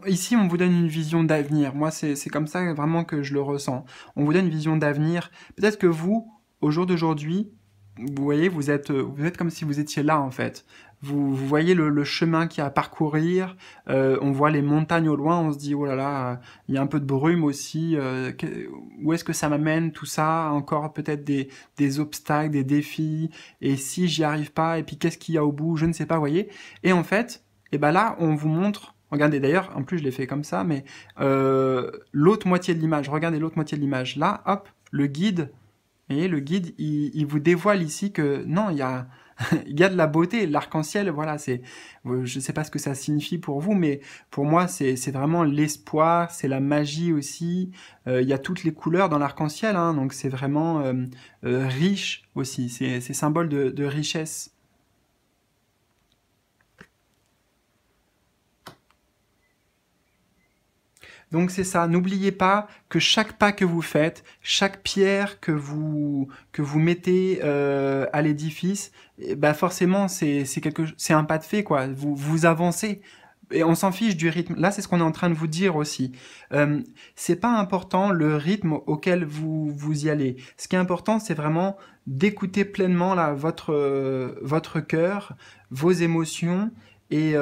A: ici, on vous donne une vision d'avenir. Moi, c'est comme ça vraiment que je le ressens. On vous donne une vision d'avenir. Peut-être que vous, au jour d'aujourd'hui, vous voyez, vous êtes comme si vous étiez là, en fait. vous voyez le chemin qu'il y a à parcourir, on voit les montagnes au loin, on se dit, oh là là, il y a un peu de brume aussi, où est-ce que ça m'amène, tout ça, encore peut-être des obstacles, des défis, et si j'y arrive pas, et puis qu'est-ce qu'il y a au bout, je ne sais pas, vous voyez. Et en fait, et ben là, on vous montre, regardez d'ailleurs, en plus je l'ai fait comme ça, mais l'autre moitié de l'image, regardez l'autre moitié de l'image, là, hop, le guide, et le guide, il vous dévoile ici que non, il y a, il y a de la beauté. L'arc-en-ciel, voilà, c'est, je ne sais pas ce que ça signifie pour vous, mais pour moi, c'est vraiment l'espoir, c'est la magie aussi. Il y a toutes les couleurs dans l'arc-en-ciel, hein, donc c'est vraiment riche aussi. C'est symbole de richesse. Donc c'est ça, n'oubliez pas que chaque pas que vous faites, chaque pierre que vous mettez à l'édifice, bah forcément c'est un pas de fait quoi. Vous avancez et on s'en fiche du rythme. Là c'est ce qu'on est en train de vous dire aussi. Euh, c'est pas important le rythme auquel vous y allez. Ce qui est important c'est vraiment d'écouter pleinement là votre cœur, vos émotions et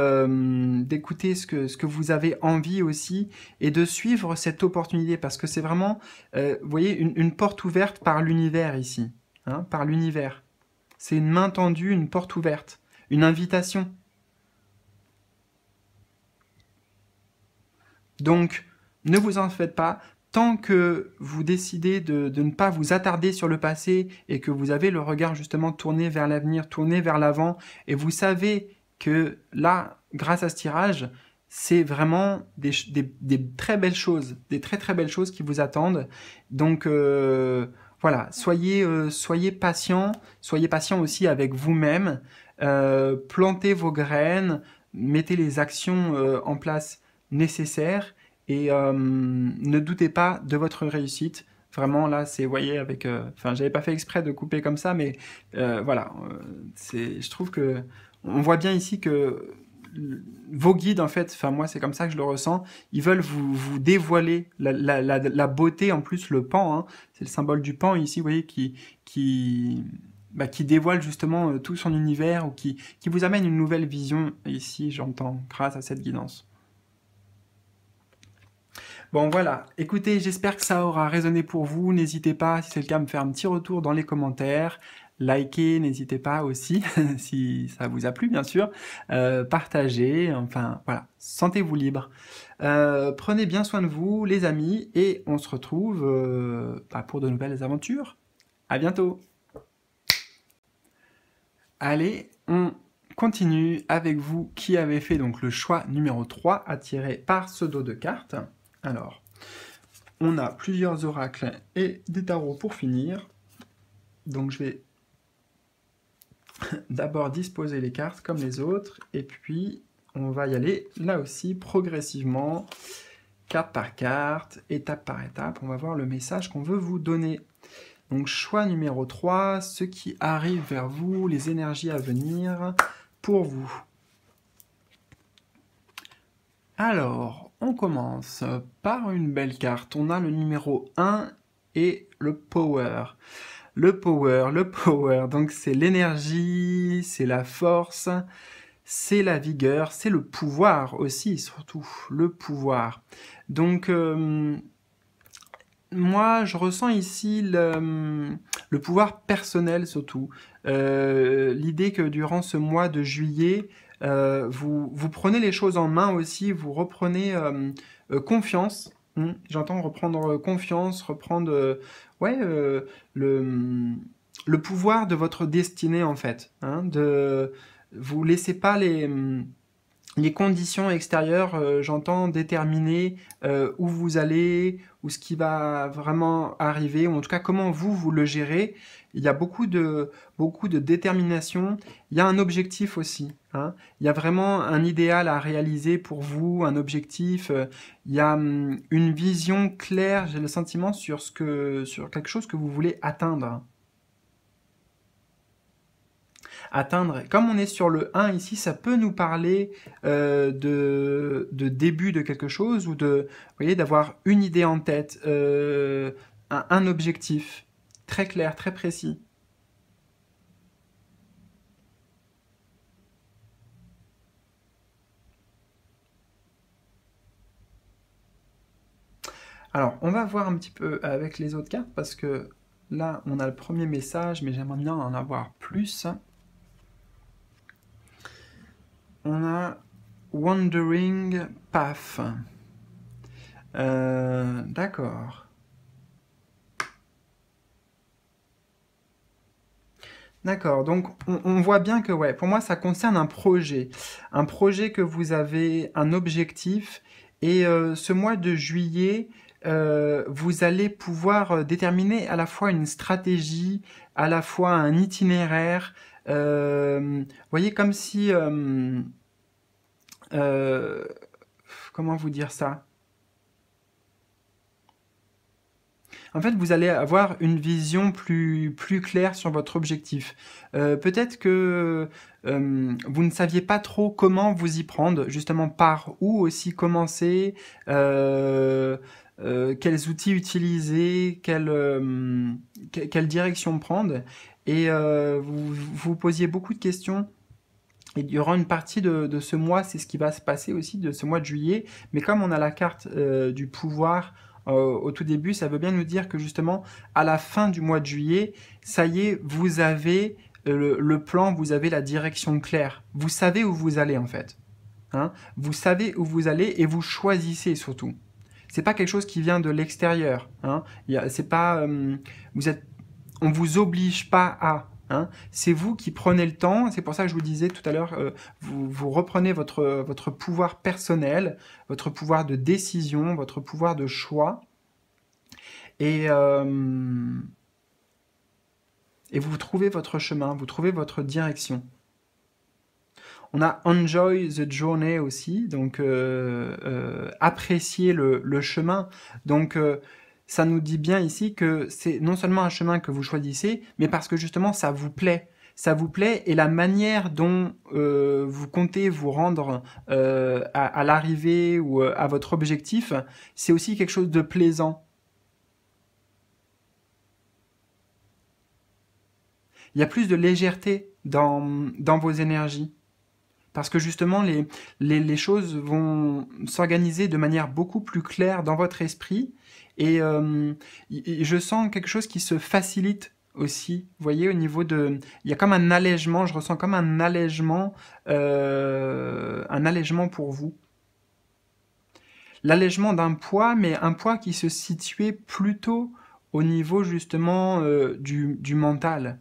A: d'écouter ce que vous avez envie aussi et de suivre cette opportunité parce que c'est vraiment, vous voyez, une porte ouverte par l'univers ici, hein, par l'univers. C'est une main tendue, une porte ouverte, une invitation. Donc, ne vous en faites pas. Tant que vous décidez de ne pas vous attarder sur le passé et que vous avez le regard justement tourné vers l'avenir, tourné vers l'avant, et vous savez que là, grâce à ce tirage, c'est vraiment des très belles choses, des très très belles choses qui vous attendent. Donc voilà, soyez patient aussi avec vous-même, plantez vos graines, mettez les actions en place nécessaire et ne doutez pas de votre réussite. Vraiment, là, c'est, vous voyez, avec... Enfin, j'avais pas fait exprès de couper comme ça, mais voilà. Je trouve que... On voit bien ici que vos guides, en fait, enfin, moi, c'est comme ça que je le ressens, ils veulent vous dévoiler la beauté, en plus, le pan, hein, c'est le symbole du pan ici, vous voyez, qui dévoile justement tout son univers, ou qui vous amène une nouvelle vision, ici, j'entends, grâce à cette guidance. Bon voilà, écoutez, j'espère que ça aura résonné pour vous. N'hésitez pas, si c'est le cas, à me faire un petit retour dans les commentaires. Likez, n'hésitez pas aussi, si ça vous a plu bien sûr. Partagez, enfin voilà, sentez-vous libre. Prenez bien soin de vous les amis et on se retrouve pour de nouvelles aventures. À bientôt. Allez, on continue avec vous qui avez fait donc le choix numéro 3 attiré par ce dos de cartes. Alors, on a plusieurs oracles et des tarots pour finir. Donc je vais d'abord disposer les cartes comme les autres, et puis on va y aller là aussi progressivement, carte par carte, étape par étape. On va voir le message qu'on veut vous donner. Donc choix numéro 3, ce qui arrive vers vous, les énergies à venir pour vous. Alors, on commence par une belle carte. On a le numéro 1 et le power. Le power, donc c'est l'énergie, c'est la force, c'est la vigueur, c'est le pouvoir aussi, surtout, le pouvoir. Donc, moi, je ressens ici le pouvoir personnel surtout. L'idée que durant ce mois de juillet, vous prenez les choses en main aussi, vous reprenez confiance. J'entends reprendre confiance, reprendre ouais, le pouvoir de votre destinée en fait. Hein, vous laissez pas les conditions extérieures, j'entends déterminer où vous allez, ou ce qui va vraiment arriver, ou en tout cas comment vous le gérez. Il y a beaucoup de détermination. Il y a un objectif aussi. Hein. Il y a vraiment un idéal à réaliser pour vous, un objectif. Il y a une vision claire, j'ai le sentiment, sur quelque chose que vous voulez atteindre. Comme on est sur le 1 ici, ça peut nous parler de début de quelque chose ou vous voyez, d'avoir une idée en tête, un objectif très clair, très précis. Alors, on va voir un petit peu avec les autres cartes, parce que là, on a le premier message, mais j'aimerais bien en avoir plus. On a Wandering Path. D'accord. D'accord, donc on voit bien que, ouais, pour moi, ça concerne un projet. Un projet que vous avez, un objectif, et ce mois de juillet, vous allez pouvoir déterminer à la fois une stratégie, à la fois un itinéraire. Vous voyez, comme si... euh, comment vous dire ça? En fait, vous allez avoir une vision plus claire sur votre objectif. Peut-être que vous ne saviez pas trop comment vous y prendre, justement par où aussi commencer, quels outils utiliser, quelle direction prendre. Et vous vous posiez beaucoup de questions. Et durant une partie de ce mois, c'est ce qui va se passer aussi, de ce mois de juillet. Mais comme on a la carte du pouvoir au tout début, ça veut bien nous dire que justement, à la fin du mois de juillet, ça y est, vous avez le plan, vous avez la direction claire. Vous savez où vous allez en fait. Hein, vous savez où vous allez et vous choisissez surtout. C'est pas quelque chose qui vient de l'extérieur. Hein. C'est pas, vous êtes, on vous oblige pas à. Hein. C'est vous qui prenez le temps. C'est pour ça que je vous disais tout à l'heure, vous reprenez votre pouvoir personnel, votre pouvoir de décision, votre pouvoir de choix, et, euh, et vous trouvez votre chemin, vous trouvez votre direction. On a enjoy the journey aussi, donc apprécier le chemin. Donc ça nous dit bien ici que c'est non seulement un chemin que vous choisissez, mais parce que justement ça vous plaît. Ça vous plaît et la manière dont vous comptez vous rendre à l'arrivée ou à votre objectif, c'est aussi quelque chose de plaisant. Il y a plus de légèreté dans vos énergies. Parce que justement, les choses vont s'organiser de manière beaucoup plus claire dans votre esprit. Et je sens quelque chose qui se facilite aussi. Vous voyez, au niveau de... Il y a comme un allègement, je ressens comme un allègement pour vous. L'allègement d'un poids, mais un poids qui se situait plutôt au niveau justement du mental.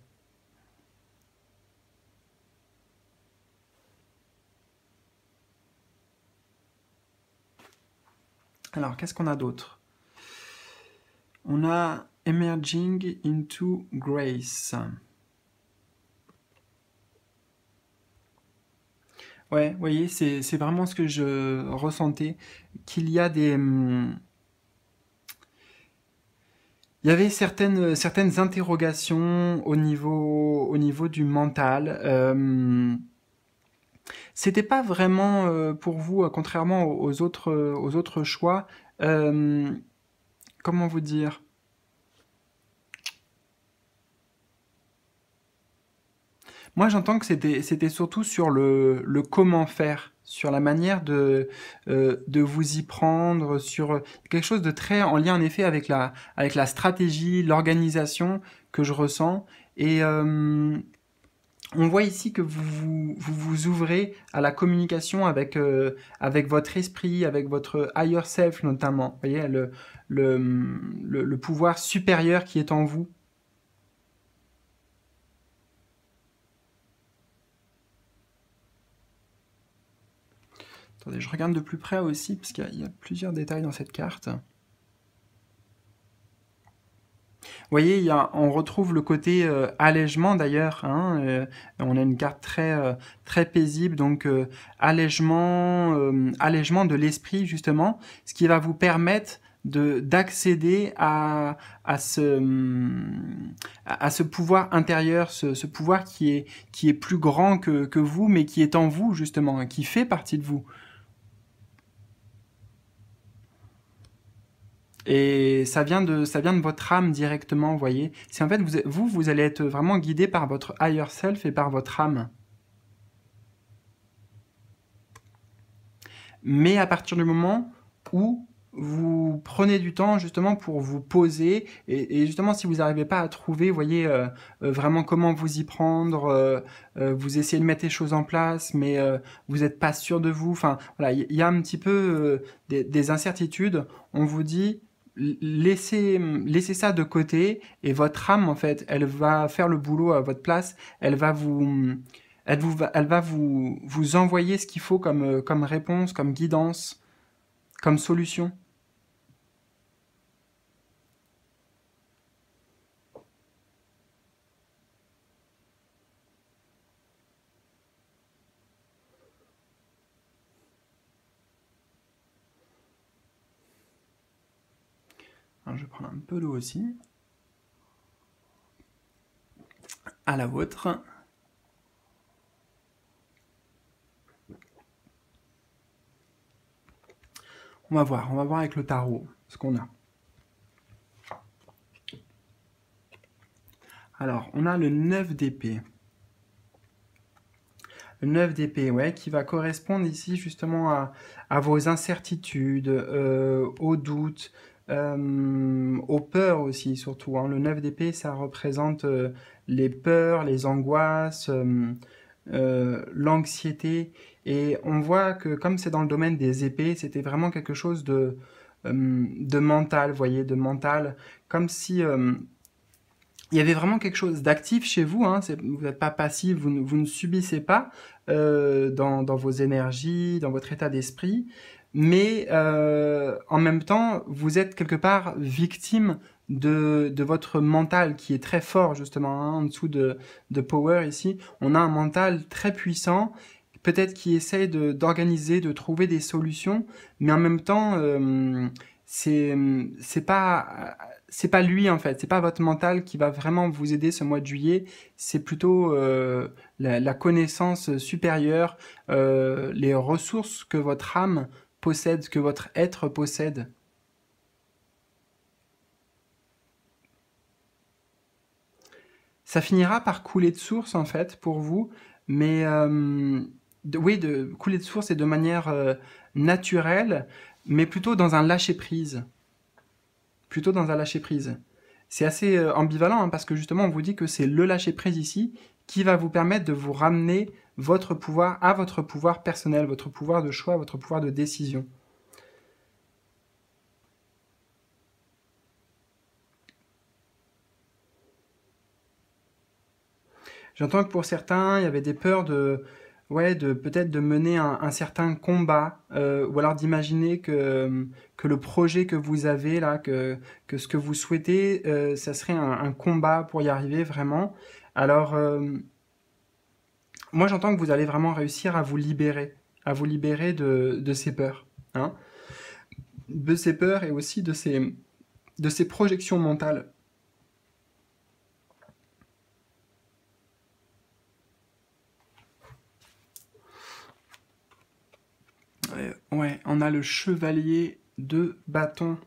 A: Alors, qu'est-ce qu'on a d'autre? On a Emerging into Grace. Ouais, vous voyez, c'est vraiment ce que je ressentais, qu'il y a des... il y avait certaines interrogations au niveau du mental. C'était pas vraiment pour vous, contrairement aux autres choix, euh, comment vous dire? Moi, j'entends que c'était surtout sur le comment faire, sur la manière de vous y prendre, sur quelque chose de très en lien en effet avec la stratégie, l'organisation que je ressens. Et on voit ici que vous vous ouvrez à la communication avec votre esprit, avec votre higher self notamment. Vous voyez, le pouvoir supérieur qui est en vous. Attendez, je regarde de plus près aussi, parce qu'il y a plusieurs détails dans cette carte. Vous voyez, on retrouve le côté allègement d'ailleurs. Hein, on a une carte très paisible, donc allègement de l'esprit justement, ce qui va vous permettre d'accéder à ce pouvoir intérieur, ce pouvoir qui est plus grand que vous, mais qui est en vous justement, hein, qui fait partie de vous. Et ça vient de votre âme directement, vous voyez. C'est en fait, vous allez être vraiment guidé par votre higher self et par votre âme. Mais à partir du moment où vous prenez du temps justement pour vous poser et justement si vous n'arrivez pas à trouver, vous voyez, vraiment comment vous y prendre, vous essayez de mettre les choses en place, mais vous n'êtes pas sûr de vous. Enfin, voilà, il y a un petit peu des incertitudes. On vous dit, laissez ça de côté et votre âme, en fait, elle va faire le boulot à votre place. Elle va vous envoyer ce qu'il faut comme réponse, comme guidance, comme solution. Alors, je vais prendre un peu d'eau aussi. À la vôtre. On va voir avec le tarot ce qu'on a. Alors, on a le 9 d'épée. Le 9 d'épée, ouais, qui va correspondre ici justement à vos incertitudes, aux doutes, aux peurs aussi surtout, hein. Le 9 d'épée, ça représente les peurs, les angoisses, l'anxiété. Et on voit que comme c'est dans le domaine des épées, c'était vraiment quelque chose de mental, vous voyez, de mental, comme si il y avait vraiment quelque chose d'actif chez vous, hein, vous n'êtes pas passif, vous ne subissez pas dans vos énergies, dans votre état d'esprit, mais en même temps, vous êtes quelque part victime de votre mental qui est très fort, justement, hein, en dessous de Power ici. On a un mental très puissant, peut-être qui essaye d'organiser, de trouver des solutions, mais en même temps, c'est c'est pas c'est pas lui en fait, c'est pas votre mental qui va vraiment vous aider ce mois de juillet, c'est plutôt la connaissance supérieure, les ressources que votre âme possède, que votre être possède. Ça finira par couler de source en fait pour vous, mais oui, de couler de source et de manière naturelle, mais plutôt dans un lâcher prise. Plutôt dans un lâcher-prise. C'est assez ambivalent hein, parce que justement on vous dit que c'est le lâcher-prise ici qui va vous permettre de vous ramener votre pouvoir à votre pouvoir personnel, votre pouvoir de choix, votre pouvoir de décision. J'entends que pour certains, il y avait des peurs ouais, de peut-être de mener un certain combat, ou alors d'imaginer que le projet que vous avez là, que ce que vous souhaitez, ça serait un combat pour y arriver vraiment. Alors, moi j'entends que vous allez vraiment réussir à vous libérer de ces peurs, hein, de ces peurs et aussi de ces projections mentales. Ouais, on a le chevalier de bâton.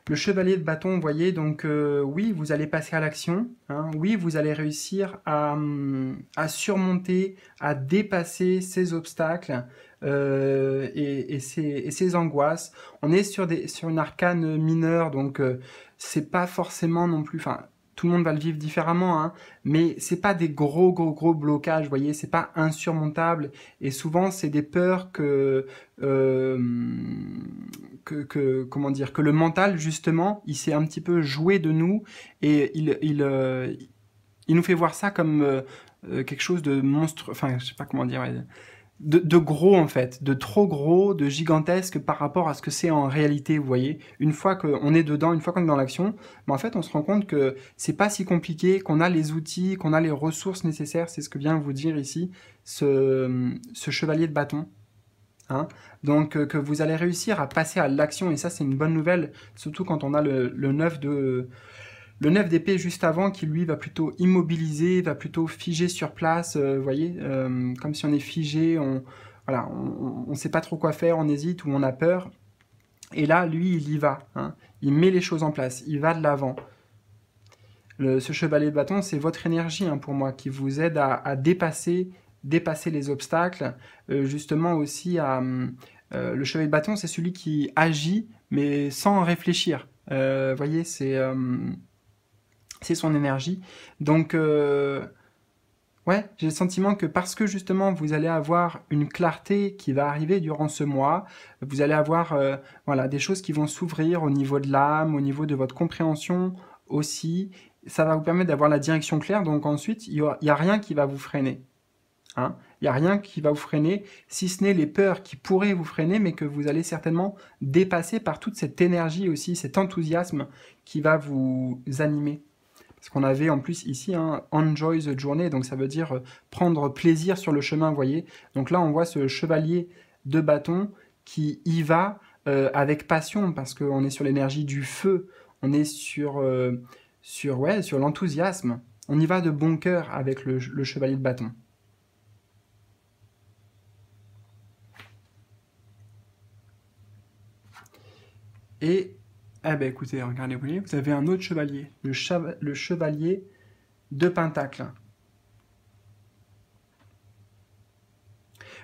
A: Le chevalier de bâton, vous voyez, donc oui, vous allez passer à l'action, hein, oui, vous allez réussir à surmonter, à dépasser ces obstacles et ces angoisses. On est sur une arcane mineure, donc c'est pas forcément non plus... Enfin, tout le monde va le vivre différemment, hein, mais c'est pas des gros blocages, vous voyez, c'est pas insurmontable. Et souvent, c'est des peurs euh, comment dire, que le mental, justement, il s'est un petit peu joué de nous et il nous fait voir ça comme quelque chose de monstre, enfin, je sais pas comment dire, ouais, de gros en fait, de trop gros, de gigantesque par rapport à ce que c'est en réalité, vous voyez. Une fois qu'on est dedans, une fois qu'on est dans l'action, mais en fait, on se rend compte que c'est pas si compliqué, qu'on a les outils, qu'on a les ressources nécessaires, c'est ce que vient vous dire ici ce chevalier de bâton. Hein. Donc que vous allez réussir à passer à l'action, et ça c'est une bonne nouvelle, surtout quand on a le 9 le 9 d'épée juste avant qui lui va plutôt immobiliser, va plutôt figer sur place, vous voyez, comme si on est figé, voilà, on sait pas trop quoi faire, on hésite ou on a peur. Et là, lui, il y va, hein. Il met les choses en place, il va de l'avant. Ce chevalier de bâton, c'est votre énergie hein, pour moi, qui vous aide à dépasser les obstacles, justement aussi Le chevalier de bâton, c'est celui qui agit, mais sans réfléchir. Voyez, c'est son énergie. Donc, ouais, j'ai le sentiment que parce que justement vous allez avoir une clarté qui va arriver durant ce mois, vous allez avoir voilà, des choses qui vont s'ouvrir au niveau de l'âme, au niveau de votre compréhension aussi. Ça va vous permettre d'avoir la direction claire, donc ensuite il y a rien qui va vous freiner. Hein. Il n'y a rien qui va vous freiner, si ce n'est les peurs qui pourraient vous freiner, mais que vous allez certainement dépasser par toute cette énergie aussi, cet enthousiasme qui va vous animer. Parce qu'on avait en plus ici un enjoy the journey, donc ça veut dire prendre plaisir sur le chemin, vous voyez. Donc là, on voit ce chevalier de bâton qui y va avec passion, parce qu'on est sur l'énergie du feu, on est sur l'enthousiasme. On y va de bon cœur avec le chevalier de bâton. Et, eh ben écoutez, regardez, vous avez un autre chevalier, le chevalier de Pentacle.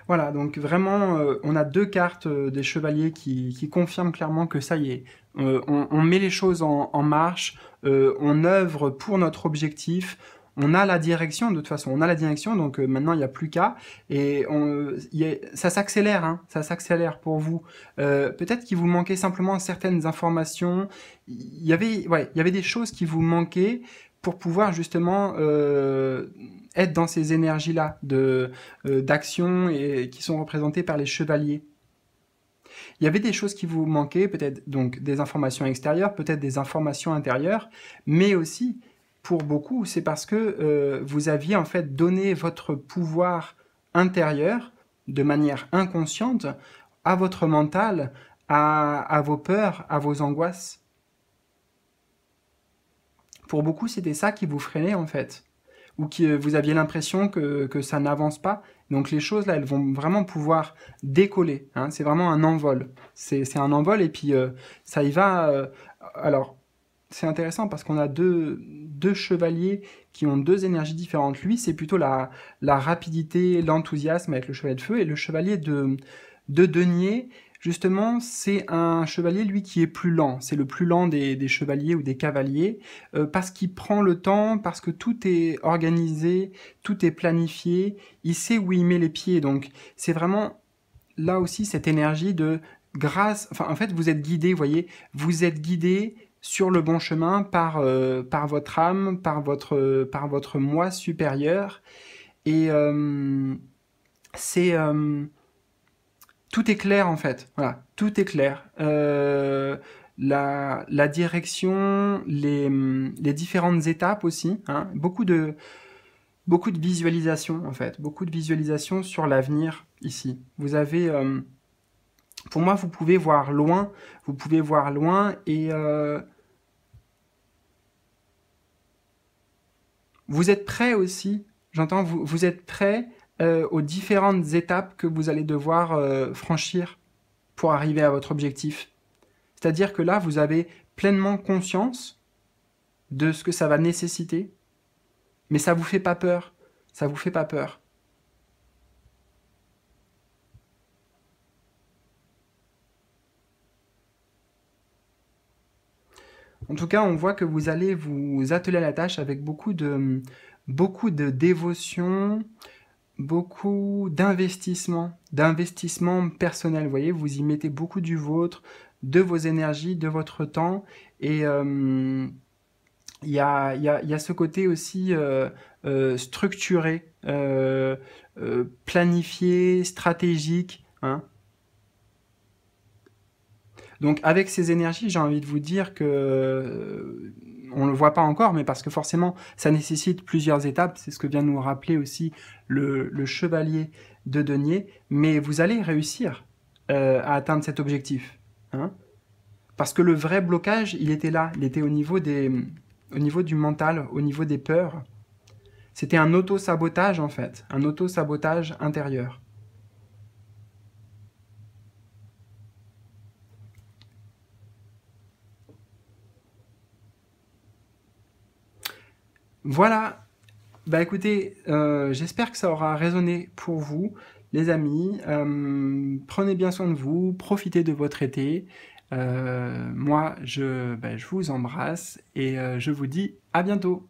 A: Voilà, donc vraiment, on a deux cartes des chevaliers qui confirment clairement que ça y est, on met les choses en marche, on œuvre pour notre objectif, on a la direction, de toute façon, on a la direction, donc maintenant il n'y a plus qu'à, et ça s'accélère, hein, ça s'accélère pour vous. Peut-être qu'il vous manquait simplement certaines informations, il y avait des choses qui vous manquaient pour pouvoir justement être dans ces énergies-là d'action et qui sont représentées par les chevaliers. Il y avait des choses qui vous manquaient, peut-être donc des informations extérieures, peut-être des informations intérieures, mais aussi, pour beaucoup, c'est parce que vous aviez en fait donné votre pouvoir intérieur de manière inconsciente à votre mental, à vos peurs, à vos angoisses. Pour beaucoup, c'était ça qui vous freinait en fait, ou que vous aviez l'impression que ça n'avance pas. Donc les choses là, elles vont vraiment pouvoir décoller. Hein. C'est vraiment un envol. C'est un envol et puis ça y va. Alors c'est intéressant parce qu'on a deux chevaliers qui ont deux énergies différentes. Lui, c'est plutôt la rapidité, l'enthousiasme avec le chevalier de feu, et le chevalier de denier, justement, c'est un chevalier, lui, qui est plus lent. C'est le plus lent des chevaliers ou des cavaliers, parce qu'il prend le temps, parce que tout est organisé, tout est planifié, il sait où il met les pieds. Donc, c'est vraiment, là aussi, cette énergie de grâce... Enfin, en fait, vous êtes guidé, vous voyez, vous êtes guidé sur le bon chemin par votre âme, par votre moi supérieur. Et c'est... tout est clair en fait, voilà, tout est clair. La direction, les différentes étapes aussi, hein, beaucoup de visualisation en fait, beaucoup de visualisation sur l'avenir ici. Vous avez, pour moi, vous pouvez voir loin et vous êtes prêt aussi, j'entends, vous êtes prêt aux différentes étapes que vous allez devoir franchir pour arriver à votre objectif. C'est-à-dire que là, vous avez pleinement conscience de ce que ça va nécessiter, mais ça vous fait pas peur. Ça vous fait pas peur. En tout cas, on voit que vous allez vous atteler à la tâche avec beaucoup de dévotion, beaucoup d'investissement personnel. Vous voyez, vous y mettez beaucoup du vôtre, de vos énergies, de votre temps, et il y a ce côté aussi structuré, planifié, stratégique. Hein. Donc avec ces énergies, j'ai envie de vous dire que on ne le voit pas encore, mais parce que forcément, ça nécessite plusieurs étapes. C'est ce que vient nous rappeler aussi le chevalier de denier. Mais vous allez réussir à atteindre cet objectif. Hein. Parce que le vrai blocage, il était là. Il était au niveau du mental, au niveau des peurs. C'était un auto-sabotage, en fait. Un auto-sabotage intérieur. Voilà. Bah écoutez, j'espère que ça aura résonné pour vous, les amis, prenez bien soin de vous, profitez de votre été. Moi, je vous embrasse et je vous dis à bientôt.